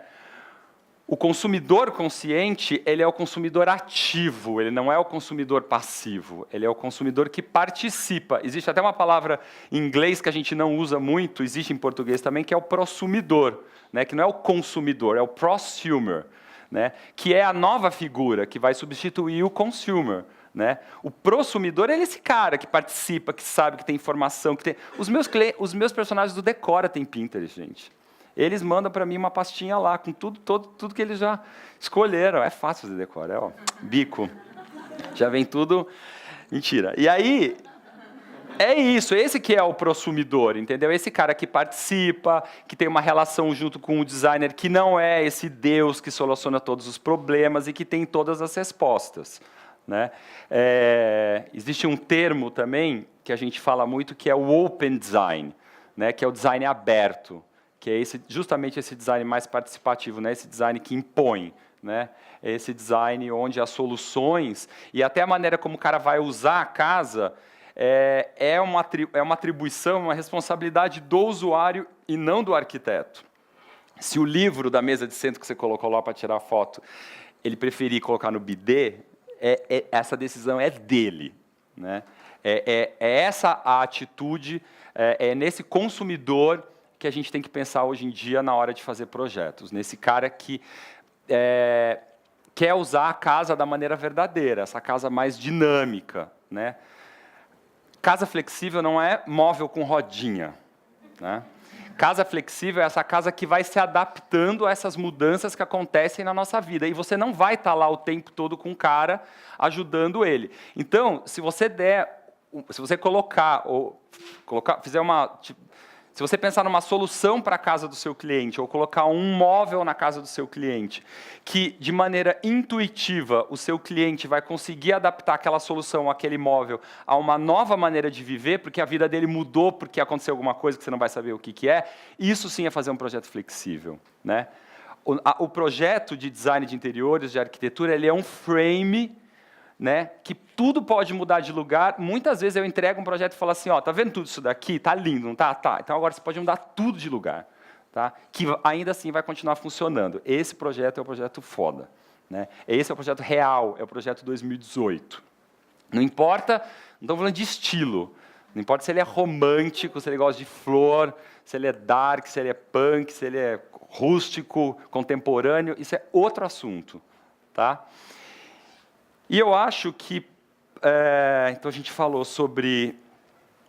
O consumidor consciente, ele é o consumidor ativo, ele não é o consumidor passivo, ele é o consumidor que participa. Existe até uma palavra em inglês que a gente não usa muito, existe em português também, que é o prosumidor, né? Que não é o consumidor, é o prosumer, né? Que é a nova figura que vai substituir o consumer. Né? O prosumidor é esse cara que participa, que sabe, que tem informação, que tem... Os meus personagens do Decora têm Pinterest, gente. Eles mandam para mim uma pastinha lá, com tudo que eles já escolheram. É fácil fazer Decora, bico. Já vem tudo... Mentira. E aí, é isso, esse que é o prosumidor, entendeu? Esse cara que participa, que tem uma relação junto com o designer, que não é esse Deus que soluciona todos os problemas e que tem todas as respostas. Né? Existe um termo também que a gente fala muito que é o open design, né? Que é o design aberto, que é justamente esse design mais participativo, né? Esse design que impõe, né? Esse design onde as soluções e até a maneira como o cara vai usar a casa é uma atribuição, uma responsabilidade do usuário e não do arquiteto. Se o livro da mesa de centro que você colocou lá para tirar a foto, ele preferir colocar no bidê, essa decisão é dele. Né? É essa a atitude, é nesse consumidor que a gente tem que pensar hoje em dia na hora de fazer projetos. Nesse cara que quer usar a casa da maneira verdadeira, essa casa mais dinâmica. Né? Casa flexível não é móvel com rodinha. Né? Casa flexível é essa casa que vai se adaptando a essas mudanças que acontecem na nossa vida. E você não vai estar lá o tempo todo com o cara ajudando ele. Então, se você se você pensar numa solução para a casa do seu cliente, ou colocar um móvel na casa do seu cliente, que de maneira intuitiva o seu cliente vai conseguir adaptar aquela solução, aquele móvel, a uma nova maneira de viver, porque a vida dele mudou, porque aconteceu alguma coisa que você não vai saber o que é, isso sim é fazer um projeto flexível. Né? O projeto de design de interiores, de arquitetura, ele é um frame, né, que tudo pode mudar de lugar. Muitas vezes eu entrego um projeto e falo assim, tá vendo tudo isso daqui? Tá lindo, não tá? Tá. Então agora você pode mudar tudo de lugar, tá? Que ainda assim vai continuar funcionando. Esse projeto é o projeto foda, né? Esse é o projeto real, é o projeto 2018. Não importa, não estou falando de estilo, não importa se ele é romântico, se ele gosta de flor, se ele é dark, se ele é punk, se ele é rústico, contemporâneo, isso é outro assunto, tá? E eu acho que, então a gente falou sobre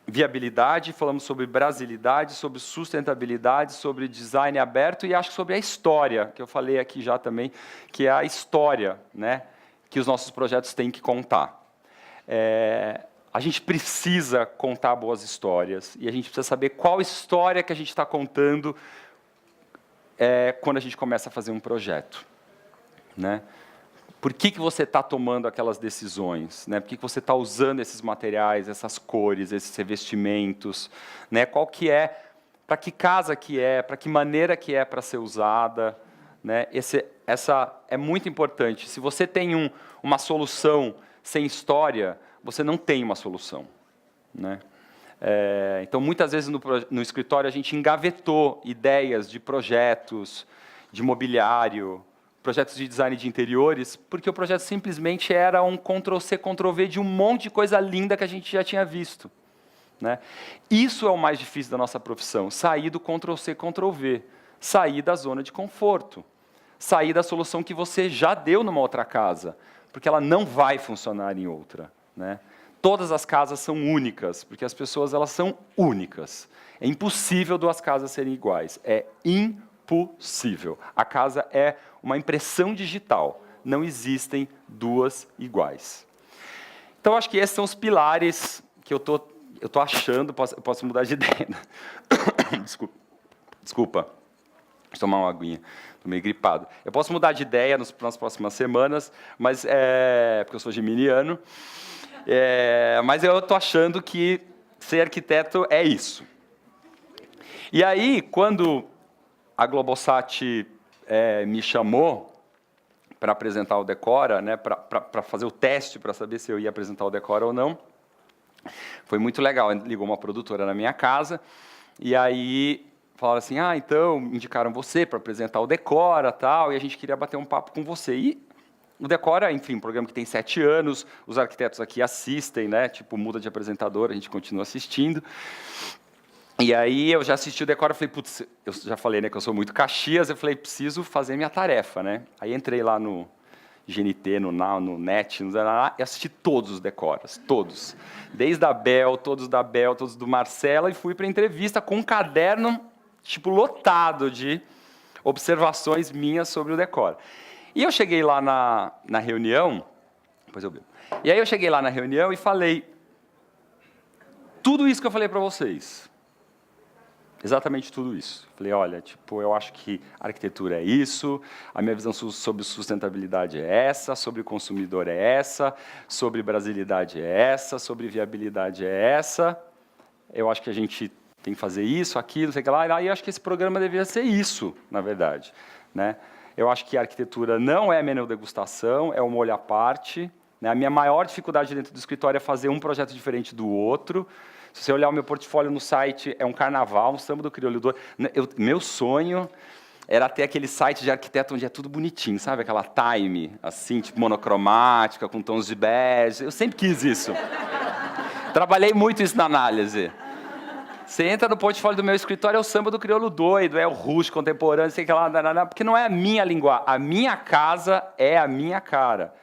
viabilidade, falamos sobre brasilidade, sobre sustentabilidade, sobre design aberto e acho que sobre a história, que eu falei aqui já também, que é a história, né, que os nossos projetos têm que contar. A gente precisa contar boas histórias e a gente precisa saber qual história que a gente está contando quando a gente começa a fazer um projeto, né? Por que você está tomando aquelas decisões? Né? Por que você está usando esses materiais, essas cores, esses revestimentos? Né? Qual que é, para que casa que é, para que maneira que é para ser usada? Né? Essa é muito importante. Se você tem uma solução sem história, você não tem uma solução. Né? Então, muitas vezes no escritório a gente engavetou ideias de projetos, de mobiliário, projetos de design de interiores, porque o projeto simplesmente era um Ctrl+C, Ctrl+V de um monte de coisa linda que a gente já tinha visto. Né? Isso é o mais difícil da nossa profissão, sair do Ctrl+C, Ctrl+V, sair da zona de conforto, sair da solução que você já deu numa outra casa, porque ela não vai funcionar em outra. Né? Todas as casas são únicas, porque as pessoas elas são únicas. É impossível duas casas serem iguais, é impossível. A casa é uma impressão digital. Não existem duas iguais. Então, acho que esses são os pilares que eu tô achando. Eu posso mudar de ideia. Desculpa. Deixa eu tomar uma aguinha. Estou meio gripado. Eu posso mudar de ideia nas próximas semanas, mas porque eu sou geminiano. Mas eu estou achando que ser arquiteto é isso. E aí, quando a Globosat me chamou para apresentar o Decora, né, para fazer o teste, para saber se eu ia apresentar o Decora ou não. Foi muito legal. Ligou uma produtora na minha casa, e aí falaram assim, então, indicaram você para apresentar o Decora, tal, e a gente queria bater um papo com você. E o Decora, enfim, um programa que tem 7 anos, os arquitetos aqui assistem, né, tipo, muda de apresentador, a gente continua assistindo. E aí eu já assisti o Decora, falei, putz, eu já falei, né, que eu sou muito Caxias, eu falei, preciso fazer minha tarefa, né? Aí entrei lá no GNT, no Now, no Net, e assisti todos os Decoras, todos. Desde a Bel, todos da Bel, todos do Marcela, e fui para a entrevista com um caderno, tipo, lotado de observações minhas sobre o Decora. E eu cheguei lá na reunião, depois eu bebo. E aí eu cheguei lá na reunião e falei tudo isso que eu falei para vocês. Exatamente tudo isso. Falei, olha, tipo, eu acho que a arquitetura é isso, a minha visão sobre sustentabilidade é essa, sobre o consumidor é essa, sobre brasilidade é essa, sobre viabilidade é essa. Eu acho que a gente tem que fazer isso, aquilo, sei lá, e eu acho que esse programa deveria ser isso, na verdade. Né? Eu acho que a arquitetura não é menu degustação, é um molho à parte. Né? A minha maior dificuldade dentro do escritório é fazer um projeto diferente do outro. Se você olhar o meu portfólio no site, é um carnaval, um samba do crioulo doido. Meu sonho era ter aquele site de arquiteto onde é tudo bonitinho, sabe? Aquela time, assim, tipo monocromática, com tons de bege. Eu sempre quis isso. Trabalhei muito isso na análise. Você entra no portfólio do meu escritório, é o samba do crioulo doido, é o rústico contemporâneo, sei que lá, porque não é a minha linguagem. A minha casa é a minha cara.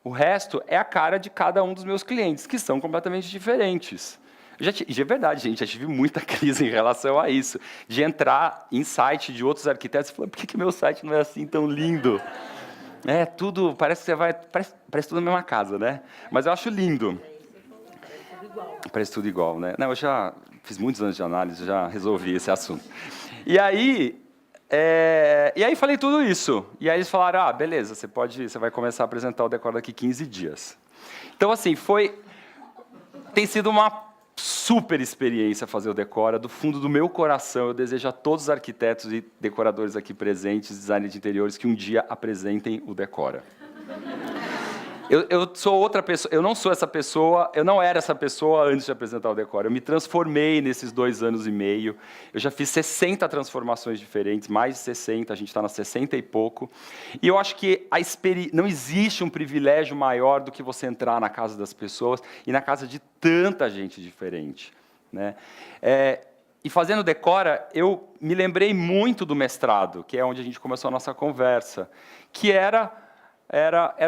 O resto é a cara de cada um dos meus clientes, que são completamente diferentes. É verdade, gente, já tive muita crise em relação a isso, de entrar em site de outros arquitetos e falar, por que meu site não é assim tão lindo? Tudo, parece que você vai, parece tudo a mesma casa, né? Mas eu acho lindo. Parece tudo igual, né? Não, eu já fiz muitos anos de análise, já resolvi esse assunto. E aí falei tudo isso. E aí eles falaram, beleza, você vai começar a apresentar o Decora daqui 15 dias. Então, assim, tem sido uma super experiência fazer o Decora, do fundo do meu coração. Eu desejo a todos os arquitetos e decoradores aqui presentes, designers de interiores, que um dia apresentem o Decora. Eu sou outra pessoa, eu não sou essa pessoa, eu não era essa pessoa antes de apresentar o Decora. Eu me transformei nesses 2 anos e meio. Eu já fiz 60 transformações diferentes, mais de 60, a gente está nas 60 e pouco. E eu acho que não existe um privilégio maior do que você entrar na casa das pessoas e na casa de tanta gente diferente. Né? E fazendo Decora, eu me lembrei muito do mestrado, que é onde a gente começou a nossa conversa, que era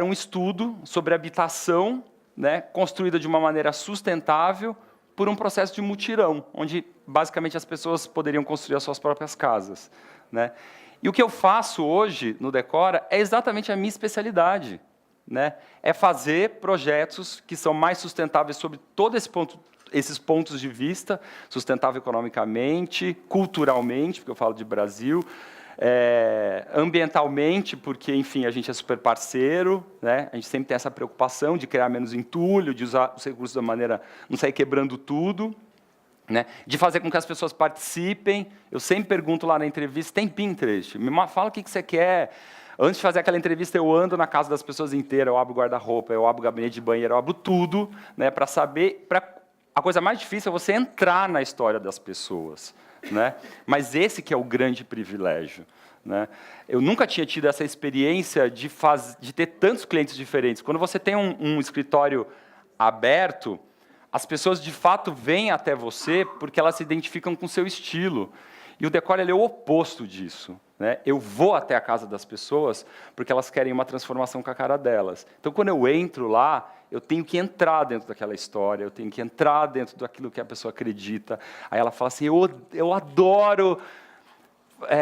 um estudo sobre habitação, né, construída de uma maneira sustentável por um processo de mutirão, onde basicamente as pessoas poderiam construir as suas próprias casas, né? E o que eu faço hoje no Decora é exatamente a minha especialidade, né? É fazer projetos que são mais sustentáveis sobre todo esses pontos de vista, sustentável economicamente, culturalmente, porque eu falo de Brasil, ambientalmente, porque, enfim, a gente é super parceiro, né? A gente sempre tem essa preocupação de criar menos entulho, de usar os recursos da maneira, não sair quebrando tudo, né? De fazer com que as pessoas participem. Eu sempre pergunto lá na entrevista, tem Pinterest? Fala o que você quer. Antes de fazer aquela entrevista, eu ando na casa das pessoas inteiras, eu abro guarda-roupa, eu abro gabinete de banheiro, eu abro tudo, né, para saber... A coisa mais difícil é você entrar na história das pessoas, né? Mas esse que é o grande privilégio, né? Eu nunca tinha tido essa experiência de ter tantos clientes diferentes. Quando você tem um escritório aberto, as pessoas, de fato, vêm até você porque elas se identificam com o seu estilo. E o Decora ele é o oposto disso, né? Eu vou até a casa das pessoas porque elas querem uma transformação com a cara delas. Então, quando eu entro lá, eu tenho que entrar dentro daquela história, eu tenho que entrar dentro daquilo que a pessoa acredita. Aí ela fala assim, eu adoro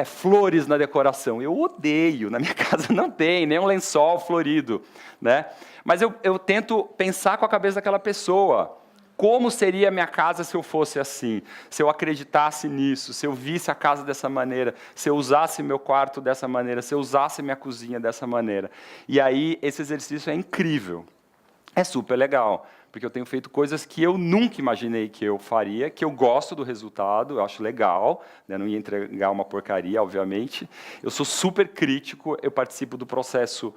flores na decoração. Eu odeio, na minha casa não tem nem um lençol florido, né? Mas eu tento pensar com a cabeça daquela pessoa. Como seria a minha casa se eu fosse assim? Se eu acreditasse nisso, se eu visse a casa dessa maneira, se eu usasse meu quarto dessa maneira, se eu usasse minha cozinha dessa maneira. E aí, esse exercício é incrível. É super legal, porque eu tenho feito coisas que eu nunca imaginei que eu faria, que eu gosto do resultado, eu acho legal, né? Não ia entregar uma porcaria, obviamente. Eu sou super crítico, eu participo do processo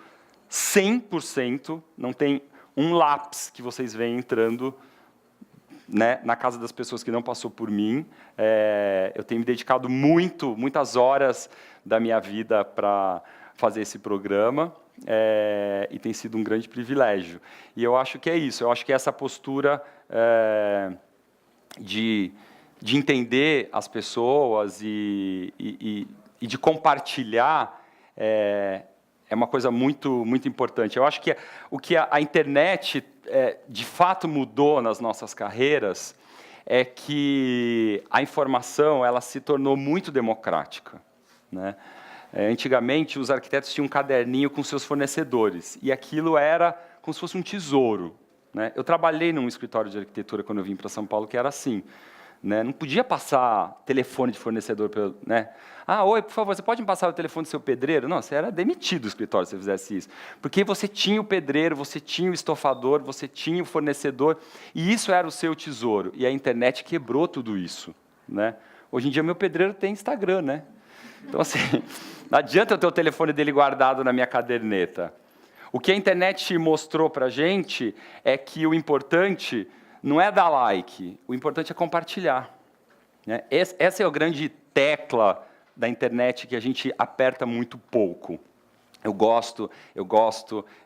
100%, não tem um lápis que vocês veem entrando, né, na casa das pessoas que não passou por mim. Eu tenho me dedicado muitas horas da minha vida para fazer esse programa, e tem sido um grande privilégio. E eu acho que é isso, eu acho que essa postura de entender as pessoas e de compartilhar é uma coisa muito importante. Eu acho que o que a internet de fato mudou nas nossas carreiras é que a informação ela se tornou muito democrática, né? Antigamente, os arquitetos tinham um caderninho com seus fornecedores, e aquilo era como se fosse um tesouro, né? Eu trabalhei num escritório de arquitetura quando eu vim para São Paulo, que era assim, né? Não podia passar telefone de fornecedor, né? Ah, oi, por favor, você pode me passar o telefone do seu pedreiro? Não, você era demitido do escritório se você fizesse isso. Porque você tinha o pedreiro, você tinha o estofador, você tinha o fornecedor, e isso era o seu tesouro. E a internet quebrou tudo isso, né? Hoje em dia, meu pedreiro tem Instagram, né? Então, assim, não adianta eu ter o telefone dele guardado na minha caderneta. O que a internet mostrou para a gente é que o importante não é dar like, o importante é compartilhar, né? Essa é a grande tecla da internet que a gente aperta muito pouco. Eu gosto,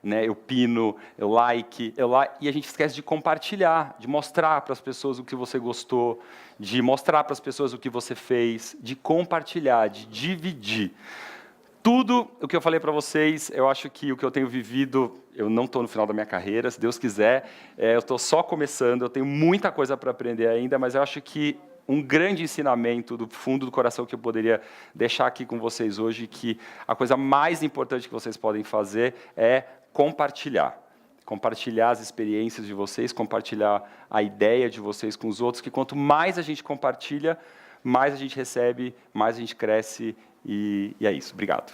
né, eu pino, eu like, e a gente esquece de compartilhar, de mostrar para as pessoas o que você gostou, de mostrar para as pessoas o que você fez, de compartilhar, de dividir. Tudo o que eu falei para vocês, eu acho que o que eu tenho vivido, eu não estou no final da minha carreira, se Deus quiser, eu estou só começando, eu tenho muita coisa para aprender ainda, mas eu acho que um grande ensinamento do fundo do coração que eu poderia deixar aqui com vocês hoje, que a coisa mais importante que vocês podem fazer é compartilhar. Compartilhar as experiências de vocês, compartilhar a ideia de vocês com os outros, que quanto mais a gente compartilha, mais a gente recebe, mais a gente cresce, e é isso. Obrigado.